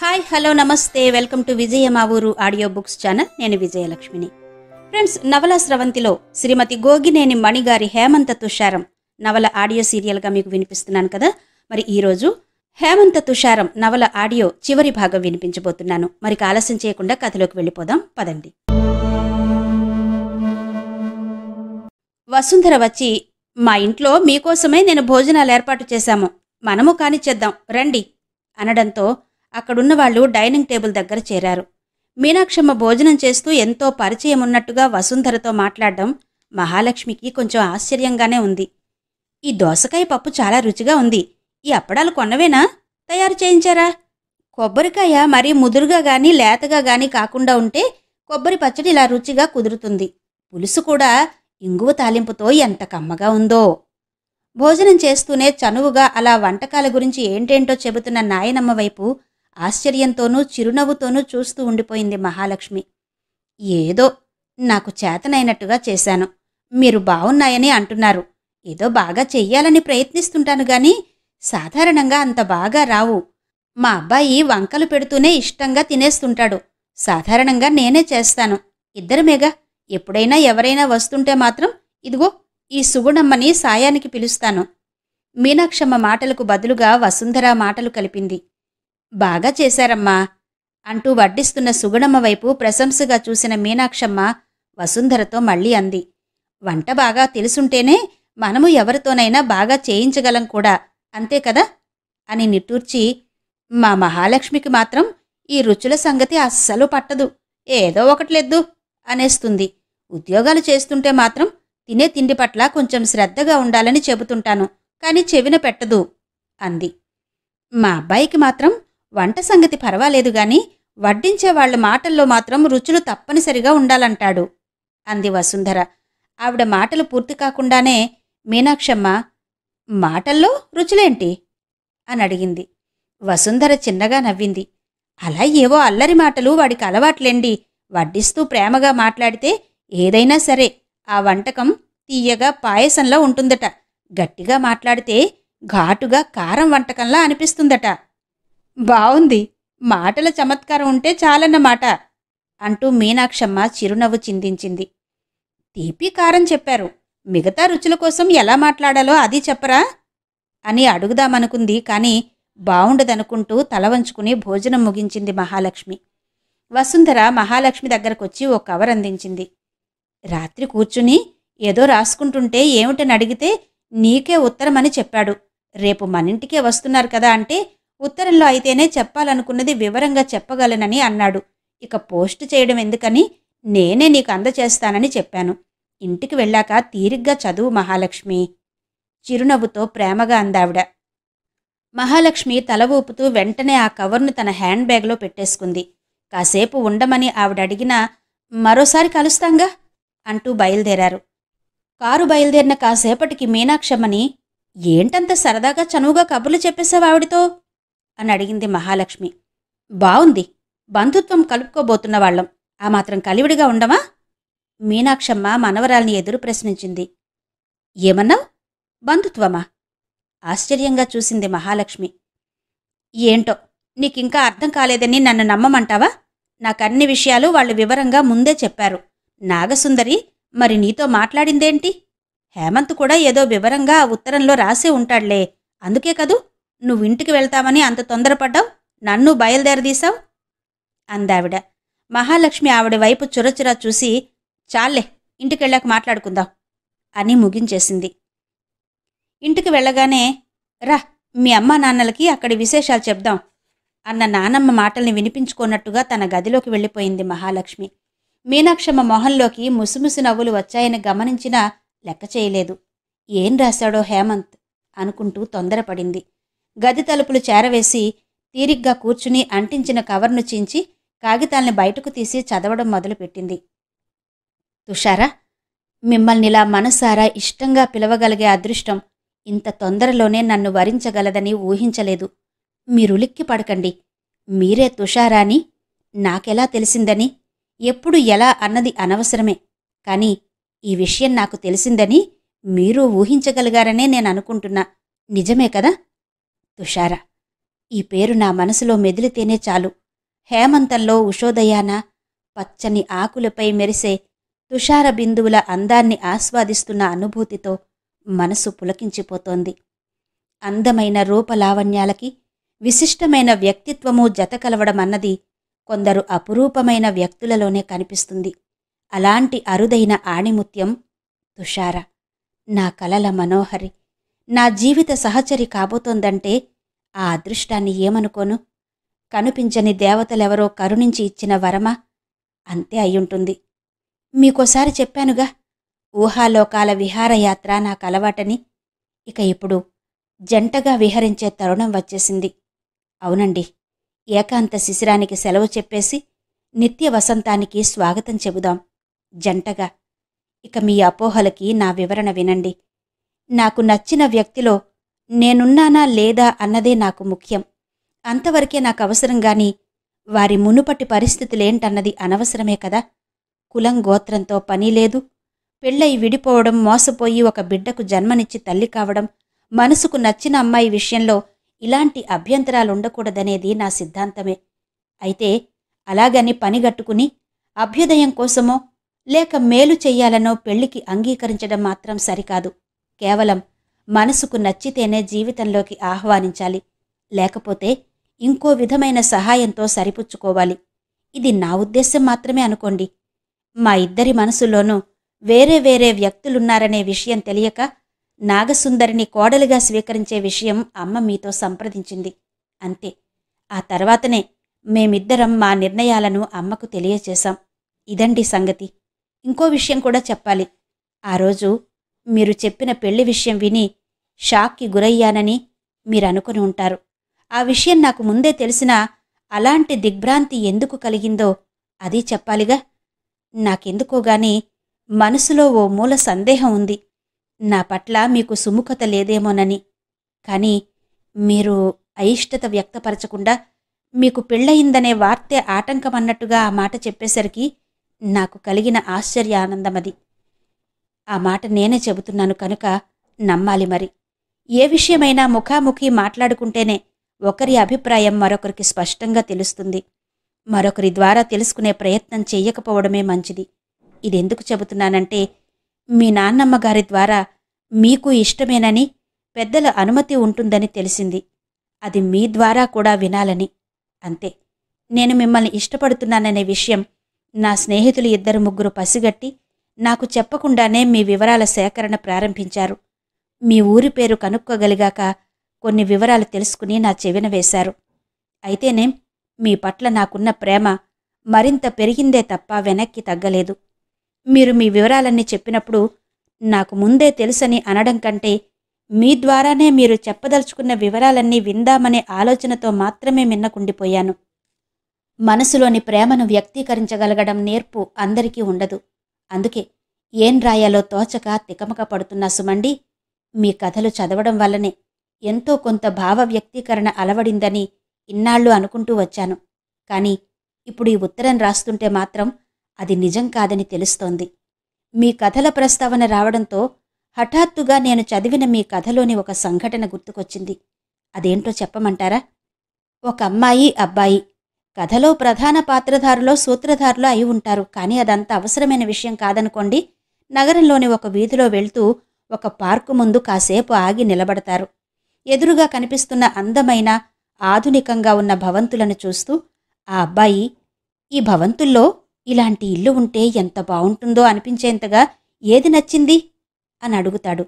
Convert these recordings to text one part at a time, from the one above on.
Hi hello నమస్తే welcome to విజయ మా ఊరు ఆడియో బుక్స్ ఛానల్. నేను విజయలక్ష్మిని. ఫ్రెండ్స్, నవల స్రవంతిలో శ్రీమతి గోగినేని మణిగారి హేమంత తుషారం నవల ఆడియో సీరియల్గా మీకు వినిపిస్తున్నాను కదా. మరి ఈరోజు హేమంత తుషారం నవల ఆడియో చివరి భాగం వినిపించబోతున్నాను. మరి ఆలస్యం చేయకుండా కథలోకి వెళ్ళిపోదాం పదండి. వసుంధర వచ్చి, మా ఇంట్లో మీకోసమే నేను భోజనాలు ఏర్పాటు చేశాము, మనము కానిచ్చేద్దాం రండి అనడంతో అక్కడున్న వాళ్ళు డైనింగ్ టేబుల్ దగ్గర చేరారు. మీనాక్షమ్మ భోజనం చేస్తూ ఎంతో పరిచయం ఉన్నట్టుగా వసుంధరతో మాట్లాడడం మహాలక్ష్మికి కొంచెం ఆశ్చర్యంగానే ఉంది. ఈ దోసకాయ పప్పు చాలా రుచిగా ఉంది. ఈ అప్పడాలు కొన్నవేనా, తయారు చేయించారా? కొబ్బరికాయ మరీ ముదురుగా గాని లేతగా గాని కాకుండా ఉంటే కొబ్బరి పచ్చడి ఇలా రుచిగా కుదురుతుంది. పులుసు కూడా ఇంగువ తాలింపుతో ఎంత కమ్మగా ఉందో. భోజనం చేస్తూనే చనువుగా అలా వంటకాల గురించి ఏంటేంటో చెబుతున్న నాయనమ్మ వైపు ఆశ్చర్యంతోనూ చిరునవ్వుతోనూ చూస్తూ ఉండిపోయింది మహాలక్ష్మి. ఏదో నాకు చేతనైనట్టుగా చేశాను, మీరు బావున్నాయని అంటున్నారు. ఏదో బాగా చెయ్యాలని ప్రయత్నిస్తుంటాను గాని సాధారణంగా అంత బాగా రావు. మా అబ్బాయి వంకలు పెడుతూనే ఇష్టంగా తినేస్తుంటాడు. సాధారణంగా నేనే చేస్తాను, ఇద్దరమేగా. ఎప్పుడైనా ఎవరైనా వస్తుంటే మాత్రం ఇదిగో ఈ సుగుణమ్మని సాయానికి పిలుస్తాను. మీనాక్షమ్మ మాటలకు బదులుగా వసుంధర మాటలు కలిపింది. బాగా చేశారమ్మా అంటూ వడ్డిస్తున్న సుగుణమ్మ వైపు ప్రశంసగా చూసిన మీనాక్షమ్మ వసుంధరతో మళ్ళీ అంది, వంట బాగా తెలుసుంటేనే మనము ఎవరితోనైనా బాగా చేయించగలం కూడా, అంతే కదా అని నిట్టూర్చి, మా మహాలక్ష్మికి మాత్రం ఈ రుచుల సంగతి అస్సలు పట్టదు, ఏదో ఒకట్లేదు అనేస్తుంది. ఉద్యోగాలు చేస్తుంటే మాత్రం తినే తిండి పట్ల కొంచెం శ్రద్ధగా ఉండాలని చెబుతుంటాను, కానీ చెవిన పెట్టదు అంది. మా అబ్బాయికి మాత్రం వంట సంగతి పర్వాలేదు గాని వడ్డించే వాళ్ల మాటల్లో మాత్రం రుచులు తప్పనిసరిగా ఉండాలంటాడు అంది వసుంధర. ఆవిడ మాటలు పూర్తి కాకుండానే మీనాక్షమ్మ, మాటల్లో రుచులేంటి అని అడిగింది. వసుంధర చిన్నగా నవ్వింది. అలా ఏవో అల్లరి మాటలు వాడికి అలవాట్లేండి. వడ్డిస్తూ ప్రేమగా మాట్లాడితే ఏదైనా సరే ఆ వంటకం తీయగా పాయసంలా ఉంటుందట, గట్టిగా మాట్లాడితే ఘాటుగా కారం వంటకంలా అనిపిస్తుందట. బావుంది, మాటల చమత్కారం ఉంటే చాలన్నమాట అంటూ మీనాక్షమ్మ చిరునవ్వు చిందించింది. తీపి కారం చెప్పారు, మిగతా రుచుల కోసం ఎలా మాట్లాడాలో అది చెప్పరా అని అడుగుదామనుకుంది. కాని బావుండదనుకుంటూ తల వంచుకుని భోజనం ముగించింది మహాలక్ష్మి. వసుంధర మహాలక్ష్మి దగ్గరకొచ్చి ఓ కవర్ అందించింది. రాత్రి కూర్చుని ఏదో రాసుకుంటుంటే ఏమిటని అడిగితే నీకే ఉత్తరమని చెప్పాడు. రేపు మనింటికే వస్తున్నారు కదా అంటే ఉత్తరంలో అయితేనే చెప్పాలనుకున్నది వివరంగా చెప్పగలనని అన్నాడు. ఇక పోస్టు చేయడం ఎందుకని నేనే నీకు అందచేస్తానని చెప్పాను. ఇంటికి వెళ్ళాక తీరిగ్గా చదువు మహాలక్ష్మి చిరునవ్వుతో ప్రేమగా అందావిడ. మహాలక్ష్మి తల ఊపుతూ వెంటనే ఆ కవర్ను తన హ్యాండ్ బ్యాగ్లో పెట్టేసుకుంది. కాసేపు ఉండమని ఆవిడడిగినా మరోసారి కలుస్తాంగా అంటూ బయలుదేరారు. కారు బయలుదేరిన కాసేపటికి మీనాక్షమ్మని, ఏంటంత సరదాగా చనువుగా కబుర్లు చెప్పేశావావిడితో అని అడిగింది మహాలక్ష్మి. బావుంది, బంధుత్వం కలుపుకోబోతున్న వాళ్ళం, ఆ మాత్రం కలివిడిగా ఉండమా? మీనాక్షమ్మ మనవరాల్ని ఎదురు ప్రశ్నించింది. ఏమన్నావ్? బంధుత్వమా? ఆశ్చర్యంగా చూసింది మహాలక్ష్మి. ఏంటో నీకింకా అర్థం కాలేదని నన్ను నమ్మమంటావా? నాకన్ని విషయాలు వాళ్ళు వివరంగా ముందే చెప్పారు. నాగసుందరి మరి నీతో మాట్లాడిందేంటి? హేమంత్ కూడా ఏదో వివరంగా ఆ ఉత్తరంలో రాసే ఉంటాడ్లే, అందుకే కదూ నువ్వింటికి వెళ్తామని అంత తొందరపడ్డావు, నన్ను బయలుదేరదీశావు అందావిడ. మహాలక్ష్మి ఆవిడ వైపు చురచురా చూసి, చాలే ఇంటికెళ్ళాక మాట్లాడుకుందాం అని ముగించేసింది. ఇంటికి వెళ్ళగానే, రా మీ అమ్మా నాన్నలకి అక్కడి విశేషాలు చెప్దాం అన్న నానమ్మ మాటల్ని వినిపించుకోనట్టుగా తన గదిలోకి వెళ్ళిపోయింది మహాలక్ష్మి. మీనాక్షమ్మ మొహంలోకి ముసిముసి నవ్వులు వచ్చాయని గమనించినా లెక్క చేయలేదు. ఏం రాశాడో హేమంత్ అనుకుంటూ తొందరపడింది. గది తలుపులు చేరవేసి తీరిగ్గా కూర్చుని అంటించిన కవర్ను చించి కాగితాల్ని బయటకు తీసి చదవడం మొదలుపెట్టింది. తుషారా, మిమ్మల్నిలా మనసారా ఇష్టంగా పిలవగలిగే అదృష్టం ఇంత తొందరలోనే నన్ను వరించగలదని ఊహించలేదు. మీరులిక్కి పడకండి. మీరే తుషారాని నాకెలా తెలిసిందని, ఎప్పుడు ఎలా అన్నది అనవసరమే. కాని ఈ విషయం నాకు తెలిసిందని మీరు ఊహించగలిగారనే నేననుకుంటున్నా. నిజమే కదా తుషారా? ఈ పేరు నా మనసులో మెదిలితేనే చాలు. హేమంతంలో ఉషోదయాన పచ్చని ఆకులపై మెరిసే తుషార బిందువుల అందాన్ని ఆస్వాదిస్తున్న అనుభూతితో మనసు పులకించిపోతోంది. అందమైన రూపలావణ్యాలకి విశిష్టమైన వ్యక్తిత్వము జతకలవడమన్నది కొందరు అపురూపమైన వ్యక్తులలోనే కనిపిస్తుంది. అలాంటి అరుదైన ఆణిముత్యం తుషార. నా కలల మనోహరి, నా జీవిత సహచరి కాబోతోందంటే ఆ అదృష్టాన్ని ఏమనుకోను? కనిపించని దేవతలెవరో కరుణించి ఇచ్చిన వరమా? అంతే అయ్యుంటుంది. మీకోసారి చెప్పానుగా, ఊహాలోకాల విహారయాత్ర నాకలవాటని. ఇక ఇప్పుడు జంటగా విహరించే తరుణం వచ్చేసింది. అవునండి, ఏకాంత శిశిరానికి సెలవు చెప్పేసి నిత్య వసంతానికి స్వాగతం చెబుదాం జంటగా. ఇక మీ అపోహలకి నా వివరణ వినండి. నాకు నచ్చిన వ్యక్తిలో నేనున్నానా లేదా అన్నదే నాకు ముఖ్యం. అంతవరకే నాకు అవసరం గాని వారి మునుపటి పరిస్థితులేంటన్నది అనవసరమే కదా. కులం గోత్రంతో పనిలేదు. పెళ్ళై విడిపోవడం, మోసపోయి ఒక బిడ్డకు జన్మనిచ్చి తల్లి కావడం, మనసుకు నచ్చిన అమ్మాయి విషయంలో ఇలాంటి అభ్యంతరాలుండకూడదనేది నా సిద్ధాంతమే. అయితే అలాగని పనిగట్టుకుని అభ్యుదయం కోసమో లేక మేలు చెయ్యాలనో పెళ్లికి అంగీకరించడం మాత్రం సరికాదు. కేవలం మనసుకు నచ్చితేనే జీవితంలోకి ఆహ్వానించాలి. లేకపోతే ఇంకో విధమైన సహాయంతో సరిపుచ్చుకోవాలి. ఇది నా ఉద్దేశం మాత్రమే అనుకోండి. మా ఇద్దరి మనసులోనూ వేరే వేరే వ్యక్తులున్నారనే విషయం తెలియక నాగసుందరిని కోడలిగా స్వీకరించే విషయం అమ్మ మీతో సంప్రదించింది. అంతే. ఆ తర్వాతనే మేమిద్దరం మా నిర్ణయాలను అమ్మకు తెలియచేశాం. ఇదండి సంగతి. ఇంకో విషయం కూడా చెప్పాలి. ఆ రోజు మీరు చెప్పిన పెళ్లి విషయం విని షాక్కి గురయ్యానని మీరనుకుని ఉంటారు. ఆ విషయం నాకు ముందే తెలిసినా అలాంటి దిగ్భ్రాంతి ఎందుకు కలిగిందో అది చెప్పాలిగా. నాకెందుకోగాని మనసులో ఓ మూల సందేహం ఉంది. నా పట్ల మీకు సుముఖత లేదేమోనని. కానీ మీరు అయిష్టత వ్యక్తపరచకుండా మీకు పెళ్ళయిందనే వార్తే ఆటంకమన్నట్టుగా ఆ మాట చెప్పేసరికి నాకు కలిగిన ఆశ్చర్య ఆనందమది. ఆ మాట నేనే చెబుతున్నాను కనుక నమ్మాలి. మరి ఏ విషయమైనా ముఖాముఖి మాట్లాడుకుంటేనే ఒకరి అభిప్రాయం మరొకరికి స్పష్టంగా తెలుస్తుంది. మరొకరి ద్వారా తెలుసుకునే ప్రయత్నం చెయ్యకపోవడమే మంచిది. ఇదెందుకు చెబుతున్నానంటే, మీ నాన్నమ్మగారి ద్వారా మీకు ఇష్టమేనని, పెద్దల అనుమతి ఉంటుందని తెలిసింది. అది మీ ద్వారా కూడా వినాలని. అంతే. నేను మిమ్మల్ని ఇష్టపడుతున్నాననే విషయం నా స్నేహితులు 2-3 పసిగట్టి నాకు చెప్పకుండానే మీ వివరాల సేకరణ ప్రారంభించారు. మీ ఊరి పేరు కనుక్కోగలిగాక కొన్ని వివరాలు తెలుసుకుని నా చెవిన వేశారు. అయితేనే మీ పట్ల నాకున్న ప్రేమ మరింత పెరిగిందే తప్ప వెనక్కి తగ్గలేదు. మీరు మీ వివరాలన్నీ చెప్పినప్పుడు నాకు ముందే తెలుసని అనడం కంటే మీ ద్వారానే మీరు చెప్పదలుచుకున్న వివరాలన్నీ విందామనే ఆలోచనతో మాత్రమే మిన్నకుండిపోయాను. మనసులోని ప్రేమను వ్యక్తీకరించగలగడం నేర్పు అందరికీ ఉండదు. అందుకే ఏం రాయాలో తోచక తికమక పడుతున్నా సుమండి. మీ కథలు చదవడం వల్లనే ఎంతో కొంత భావ వ్యక్తీకరణ అలవడిందని ఇన్నాళ్ళు అనుకుంటూ వచ్చాను. కానీ ఇప్పుడు ఈ ఉత్తరం రాస్తుంటే మాత్రం అది నిజం కాదని తెలుస్తోంది. మీ కథల ప్రస్తావన రావడంతో హఠాత్తుగా నేను చదివిన మీ కథలోని ఒక సంఘటన గుర్తుకొచ్చింది. అదేంటో చెప్పమంటారా? ఒక అమ్మాయి, అబ్బాయి కథలో ప్రధాన పాత్రధారులో సూత్రధారులో అయి ఉంటారు. కానీ అదంత అవసరమైన విషయం కాదనుకోండి. నగరంలోని ఒక వీధిలో వెళ్తూ ఒక పార్కు ముందు కాసేపు ఆగి నిలబడతారు. ఎదురుగా కనిపిస్తున్న అందమైన ఆధునికంగా ఉన్న భవంతులను చూస్తూ ఆ అబ్బాయి, ఈ భవంతుల్లో ఇలాంటి ఇల్లు ఉంటే ఎంత బావుంటుందో అనిపించేంతగా ఏది నచ్చింది అని అడుగుతాడు.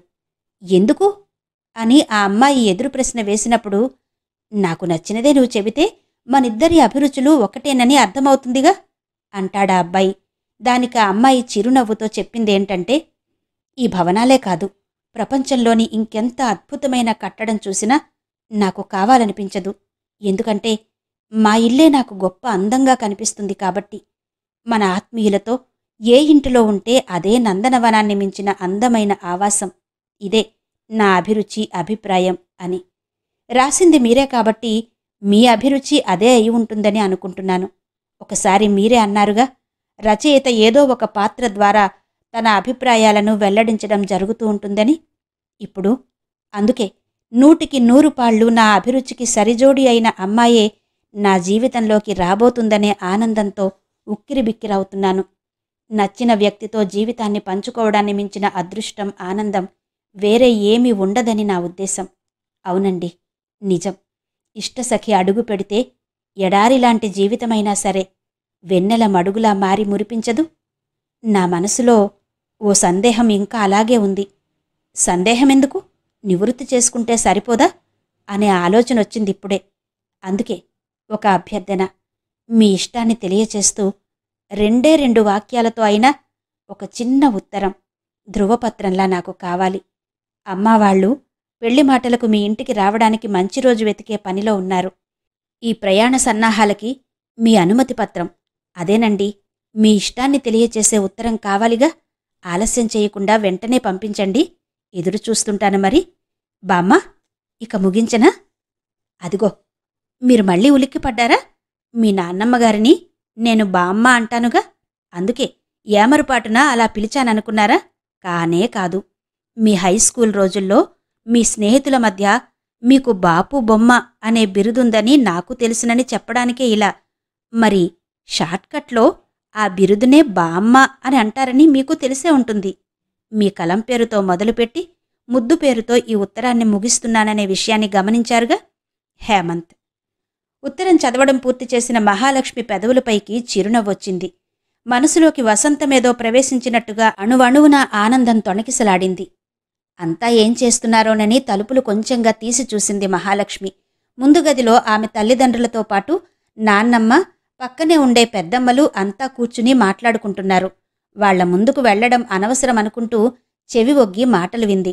ఎందుకు అని ఆ అమ్మాయి ఎదురు ప్రశ్న వేసినప్పుడు, నాకు నచ్చినదే నువ్వు చెబితే మనిద్దరి అభిరుచులు ఒకటేనని అర్థమవుతుందిగా అంటాడా అబ్బాయి. దానికి ఆ అమ్మాయి చిరునవ్వుతో చెప్పిందేంటంటే, ఈ భవనాలే కాదు, ప్రపంచంలోని ఇంకెంత అద్భుతమైన కట్టడం చూసినా నాకు కావాలనిపించదు. ఎందుకంటే మా ఇల్లే నాకు గొప్ప అందంగా కనిపిస్తుంది కాబట్టి. మన ఆత్మీయులతో ఏ ఇంటిలో ఉంటే అదే నందనవనాన్ని మించిన అందమైన ఆవాసం. ఇదే నా అభిరుచి, అభిప్రాయం అని. రాసింది మీరే కాబట్టి మీ అభిరుచి అదే అయి ఉంటుందని అనుకుంటున్నాను. ఒకసారి మీరే అన్నారుగా, రచయిత ఏదో ఒక పాత్ర ద్వారా తన అభిప్రాయాలను వెల్లడించడం జరుగుతూ ఉంటుందని. ఇప్పుడు అందుకే 100కి 100 పాళ్ళు నా అభిరుచికి సరిజోడి అయిన అమ్మాయే నా జీవితంలోకి రాబోతుందనే ఆనందంతో ఉక్కిరిబిక్కిరవుతున్నాను. నచ్చిన వ్యక్తితో జీవితాన్ని పంచుకోవడాన్ని మించిన అదృష్టం, ఆనందం వేరే ఏమీ ఉండదని నా ఉద్దేశం. అవునండి, నిజం. ఇష్టసఖి అడుగు పెడితే ఎడారిలాంటి జీవితమైనా సరే వెన్నెల మడుగులా మారి మురిపించదు? నా మనసులో ఓ సందేహం ఇంకా అలాగే ఉంది. సందేహమెందుకు? నివృత్తి చేసుకుంటే సరిపోదా అనే ఆలోచనొచ్చిందిప్పుడే. అందుకే ఒక అభ్యర్థన. మీ ఇష్టాన్ని తెలియచేస్తూ 2 వాక్యాలతో అయినా ఒక చిన్న ఉత్తరం, ధృవపత్రంలా నాకు కావాలి. అమ్మావాళ్లు పెళ్లి మాటలకు మీ ఇంటికి రావడానికి మంచి రోజు వెతికే పనిలో ఉన్నారు. ఈ ప్రయాణ సన్నాహాలకి మీ అనుమతి పత్రం. అదేనండి, మీ ఇష్టాన్ని తెలియచేసే ఉత్తరం కావాలిగా. ఆలస్యం చేయకుండా వెంటనే పంపించండి. ఎదురు చూస్తుంటాను మరి. బామ్మ, ఇక ముగించనా? అదిగో, మీరు మళ్ళీ ఉలిక్కిపడ్డారా? మీ నాన్నమ్మగారిని నేను బామ్మ అంటానుగా, అందుకే ఏమరుపాటున అలా పిలిచాననుకున్నారా? కానే కాదు. మీ హైస్కూల్ రోజుల్లో మీ స్నేహితుల మధ్య మీకు బాపు బొమ్మ అనే బిరుదుందని నాకు తెలుసునని చెప్పడానికే ఇలా. మరి షార్ట్కట్లో ఆ బిరుదునే బామ్మ అని అంటారని మీకు తెలిసే ఉంటుంది. మీ కలం పేరుతో మొదలుపెట్టి ముద్దు పేరుతో ఈ ఉత్తరాన్ని ముగిస్తున్నాననే విషయాన్ని గమనించారుగా. హేమంత్. ఉత్తరం చదవడం పూర్తి చేసిన మహాలక్ష్మి పెదవులపైకి చిరునవ్వొచ్చింది. మనసులోకి వసంతమేదో ప్రవేశించినట్టుగా అణువణువున ఆనందం తొణకిసలాడింది. అంతా ఏం చేస్తున్నారోనని తలుపులు కొంచెంగా తీసి చూసింది మహాలక్ష్మి. ముందు గదిలో ఆమె తల్లిదండ్రులతో పాటు నాన్నమ్మ, పక్కనే ఉండే పెద్దమ్మలు అంతా కూర్చుని మాట్లాడుకుంటున్నారు. వాళ్ల ముందుకు వెళ్లడం అనవసరమనుకుంటూ చెవి ఒగ్గి మాటలు వింది.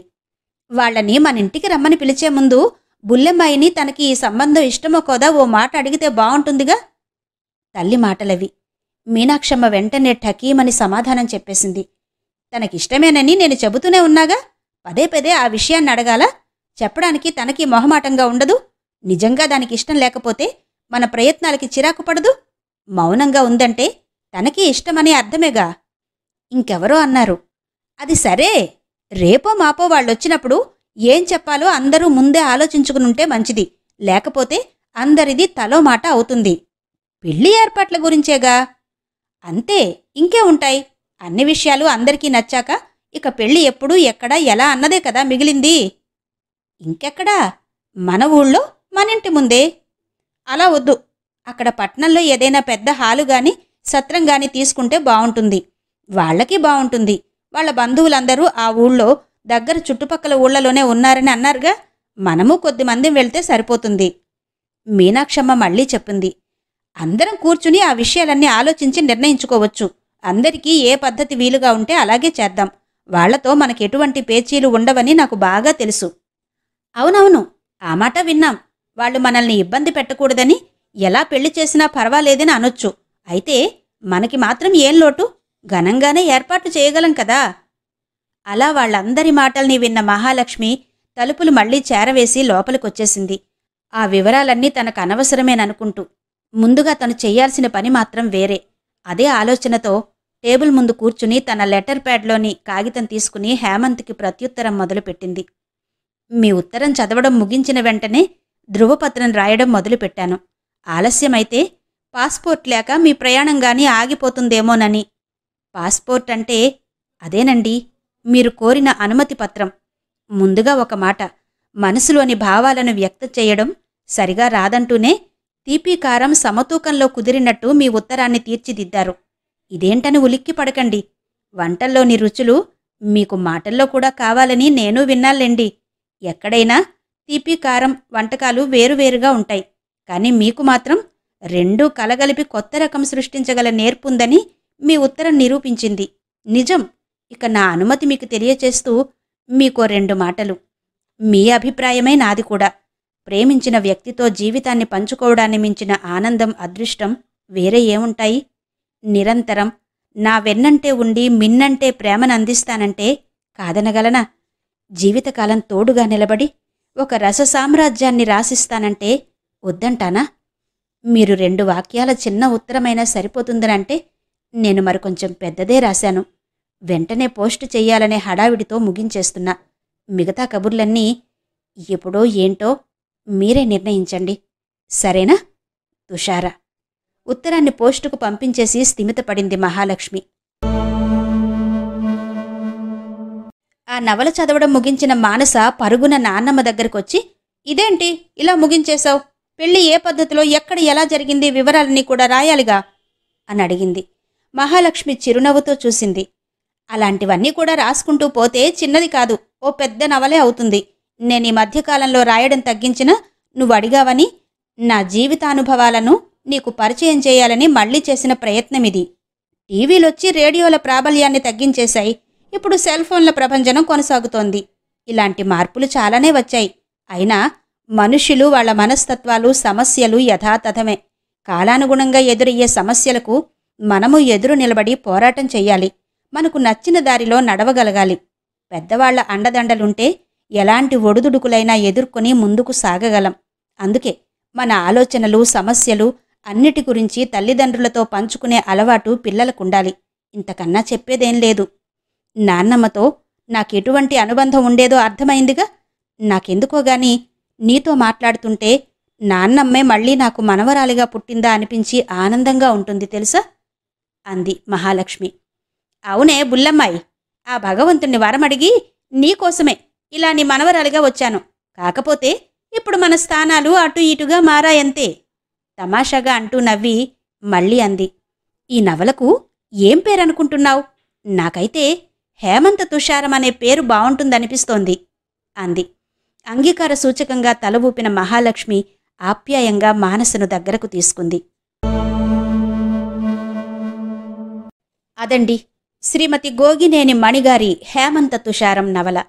వాళ్లని మనింటికి రమ్మని పిలిచే ముందు బుల్లెమ్మాయిని తనకి ఈ సంబంధం ఇష్టమో కోదా ఓ మాట అడిగితే బావుంటుందిగా. తల్లి మాటలవి. మీనాక్షమ్మ వెంటనే ఠకీమని సమాధానం చెప్పేసింది. తనకిష్టమేనని నేను చెబుతూనే ఉన్నాగా. పదే పదే ఆ విషయాన్ని అడగాల? చెప్పడానికి తనకి మొహమాటంగా ఉండదు. నిజంగా దానికిష్టం లేకపోతే మన ప్రయత్నాలకి చిరాకు పడదు. మౌనంగా ఉందంటే తనకి ఇష్టమని అర్థమేగా. ఇంకెవరో అన్నారు. అది సరే, రేపో మాపో వాళ్ళొచ్చినప్పుడు ఏం చెప్పాలో అందరూ ముందే ఆలోచించుకునుంటే మంచిది. లేకపోతే అందరిది తలో మాట అవుతుంది. పెళ్లి ఏర్పాట్ల గురించేగా. అంతే, ఇంకే ఉంటాయి. అన్ని విషయాలు అందరికీ నచ్చాక ఇక పెళ్లి ఎప్పుడు, ఎక్కడ, ఎలా అన్నదే కదా మిగిలింది. ఇంకెక్కడా? మన ఊళ్ళో, మనింటి ముందే. అలా వద్దు. అక్కడ పట్నంలో ఏదైనా పెద్ద హాలుగాని సత్రంగాని తీసుకుంటే బావుంటుంది. వాళ్లకి బావుంటుంది. వాళ్ల బంధువులందరూ ఆ ఊళ్ళో దగ్గర చుట్టుపక్కల ఊళ్లలోనే ఉన్నారని అన్నారుగా. మనము కొద్దిమంది వెళ్తే సరిపోతుంది. మీనాక్షమ్మ మళ్లీ చెప్పింది. అందరం కూర్చుని ఆ విషయాలన్నీ ఆలోచించి నిర్ణయించుకోవచ్చు. అందరికీ ఏ పద్ధతి వీలుగా ఉంటే అలాగే చేద్దాం. వాళ్లతో మనకెటువంటి పేచీలు ఉండవని నాకు బాగా తెలుసు. అవునవును, ఆ మాట విన్నాం. వాళ్ళు మనల్ని ఇబ్బంది పెట్టకూడదని, ఎలా పెళ్లి చేసినా పర్వాలేదని అనొచ్చు. అయితే మనకి మాత్రం ఏం లోటు? ఘనంగానే ఏర్పాట్లు చేయగలం కదా. అలా వాళ్లందరి మాటల్ని విన్న మహాలక్ష్మి తలుపులు మళ్లీ చేరవేసి లోపలికొచ్చేసింది. ఆ వివరాలన్నీ తనకు అనవసరమేననుకుంటూ. ముందుగా తను చెయ్యాల్సిన పని మాత్రం వేరే. అదే ఆలోచనతో టేబుల్ ముందు కూర్చుని తన లెటర్ ప్యాడ్లోని కాగితం తీసుకుని హేమంత్కి ప్రత్యుత్తరం మొదలుపెట్టింది. మీ ఉత్తరం చదవడం ముగించిన వెంటనే ధృవపత్రం రాయడం మొదలుపెట్టాను. ఆలస్యమైతే పాస్పోర్ట్ లేక మీ ప్రయాణంగాని ఆగిపోతుందేమోనని. పాస్పోర్ట్ అంటే అదేనండి, మీరు కోరిన అనుమతి పత్రం. ముందుగా ఒక మాట, మనసులోని భావాలను వ్యక్తం చేయడం సరిగా రాదంటూనే తీపీకారం సమతూకంలో కుదిరినట్టు మీ ఉత్తరాన్ని తీర్చిదిద్దారు. ఇదేంటని ఉలిక్కి పడకండి. వంటల్లోని రుచులు మీకు మాటల్లో కూడా కావాలని నేను విన్నాళ్ళండి. ఎక్కడైనా తీపీకారం వంటకాలు వేరువేరుగా ఉంటాయి. కానీ మీకు మాత్రం రెండూ కలగలిపి కొత్త రకం సృష్టించగల నేర్పుందని మీ ఉత్తరం నిరూపించింది. నిజం. ఇక నా అనుమతి మీకు తెలియచేస్తూ మీకో 2 మాటలు. మీ అభిప్రాయమే నాది కూడా. ప్రేమించిన వ్యక్తితో జీవితాన్ని పంచుకోవడాన్ని మించిన ఆనందం, అదృష్టం వేరే ఏముంటాయి? నిరంతరం నా వెన్నంటే ఉండి మిన్నంటే ప్రేమనందిస్తానంటే కాదనగలనా? జీవితకాలం తోడుగా నిలబడి ఒక రస సామ్రాజ్యాన్ని రాసిస్తానంటే వద్దంటానా? మీరు 2 వాక్యాల చిన్న ఉత్తరమైనా సరిపోతుందనంటే నేను మరికొంచెం పెద్దదే రాశాను. వెంటనే పోస్టు చెయ్యాలనే హడావిడితో ముగించేస్తున్నా. మిగతా కబుర్లన్నీ ఎప్పుడో ఏంటో మీరే నిర్ణయించండి, సరేనా? తుషార. ఉత్తరాన్ని పోస్టుకు పంపించేసి స్థిమితపడింది మహాలక్ష్మి. ఆ నవల చదవడం ముగించిన మానస పరుగున నాన్నమ్మ దగ్గరకొచ్చి, ఇదేంటి ఇలా ముగించేశావు? పెళ్లి ఏ పద్ధతిలో, ఎక్కడ, ఎలా జరిగింది వివరాలన్నీ కూడా రాయాలిగా అని అడిగింది. మహాలక్ష్మి చిరునవ్వుతో చూసింది. అలాంటివన్నీ కూడా రాసుకుంటూ పోతే చిన్నది కాదు, ఓ పెద్ద నవలే అవుతుంది. నేనీ మధ్యకాలంలో రాయడం తగ్గించినా నువ్వు అడిగావని నా జీవితానుభవాలను నీకు పరిచయం చేయాలని మళ్లీ చేసిన ప్రయత్నమిది. టీవీలొచ్చి రేడియోల ప్రాబల్యాన్ని తగ్గించేశాయి. ఇప్పుడు సెల్ ఫోన్ల ప్రభంజనం కొనసాగుతోంది. ఇలాంటి మార్పులు చాలానే వచ్చాయి. అయినా మనుష్యులు, వాళ్ల మనస్తత్వాలు, సమస్యలు యథాతథమే. కాలానుగుణంగా ఎదురయ్యే సమస్యలకు మనము ఎదురు నిలబడి పోరాటం చెయ్యాలి. మనకు నచ్చిన దారిలో నడవగలగాలి. పెద్దవాళ్ల అండదండలుంటే ఎలాంటి ఒడుదుడుకులైనా ఎదుర్కొని ముందుకు సాగగలం. అందుకే మన ఆలోచనలు, సమస్యలు అన్నిటి గురించి తల్లిదండ్రులతో పంచుకునే అలవాటు పిల్లలకుండాలి. ఇంతకన్నా చెప్పేదేం లేదు. నాన్నమ్మతో నాకెటువంటి అనుబంధం ఉండేదో అర్థమైందిగా. నాకెందుకోగాని నీతో మాట్లాడుతుంటే నాన్నమ్మే మళ్లీ నాకు మనవరాలిగా పుట్టిందా అనిపించి ఆనందంగా ఉంటుంది తెలుసా అంది మహాలక్ష్మి. అవునే బుల్లమ్మాయి, ఆ భగవంతుణ్ణి వరమడిగి నీకోసమే ఇలా నీ మనవరాలిగా వచ్చాను. కాకపోతే ఇప్పుడు మన స్థానాలు అటు ఇటుగా మారాయంతే తమాషాగా అంటూ నవ్వి మళ్ళీ అంది. ఈ నవలకు ఏం పేరనుకుంటున్నావు? నాకైతే హేమంత తుషారం అనే పేరు బావుంటుందనిపిస్తోంది అంది. అంగీకార సూచకంగా తల ఊపిన మహాలక్ష్మి ఆప్యాయంగా మానసను దగ్గరకు తీసుకుంది. అదండి శ్రీమతి గోగినేని మణిగారి హేమంత తుషారం నవల.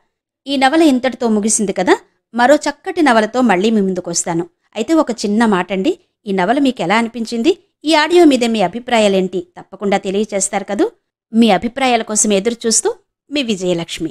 ఈ నవల ఇంతటితో ముగిసింది కదా. మరో చక్కటి నవలతో మళ్లీ మీ ముందుకొస్తాను. అయితే ఒక చిన్న మాటండి, ఈ నవల మీకెలా అనిపించింది? ఈ ఆడియో మీద మీ అభిప్రాయాలేంటి తప్పకుండా తెలియచేస్తారు కదూ. మీ అభిప్రాయాల కోసం ఎదురుచూస్తూ మీ విజయలక్ష్మి.